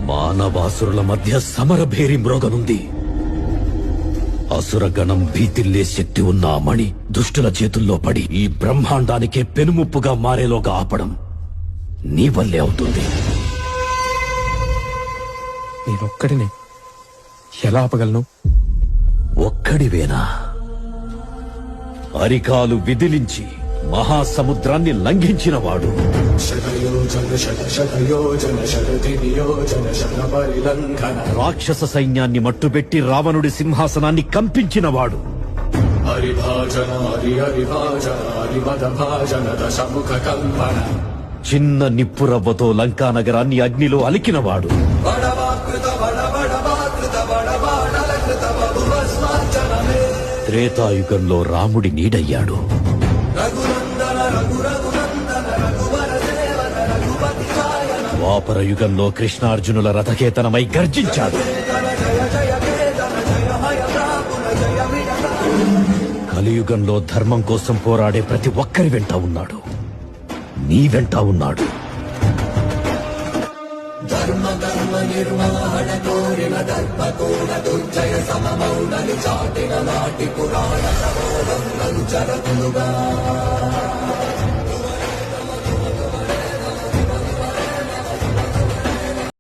మానవాసురుల మధ్య సమరభేరి మ్రోగనుంది. అసురగణం భీతిల్లే శక్తి ఉన్న ఆ మణి దుష్టుల చేతుల్లో పడి ఈ బ్రహ్మాండానికే పెనుముప్పుగా మారేలోగా ఆపడం నీ వల్లే అవుతుంది. నేనొక్కడినే ఎలా ఆపగలను? ఒక్కడివేనా? అరికాలు విదిలించి మహాసముద్రాన్ని లంఘించినవాడు, రాక్షస సైన్యాన్ని మట్టుబెట్టి రావణుడి సింహాసనాన్ని కంపించినవాడు, చిన్న నిప్పురవ్వతో లంకా నగరాన్ని అగ్నిలో అలికినవాడు, త్రేతాయుగంలో రాముడి నీడయ్యాడు, ద్వాపర యుగంలో కృష్ణార్జునుల రథకేతనమై గర్జించాడు, కలియుగంలో ధర్మం కోసం పోరాడే ప్రతి ఒక్కరి వెంట ఉన్నాడు. నీ వెంట ఉన్నాడు. ధర్మ కర్మ నిర్వహణ కోరిన దర్పకోణ దుర్జయ సమమౌనని చాటిన నాటి పురాణ ప్రబోధం జరతులుగా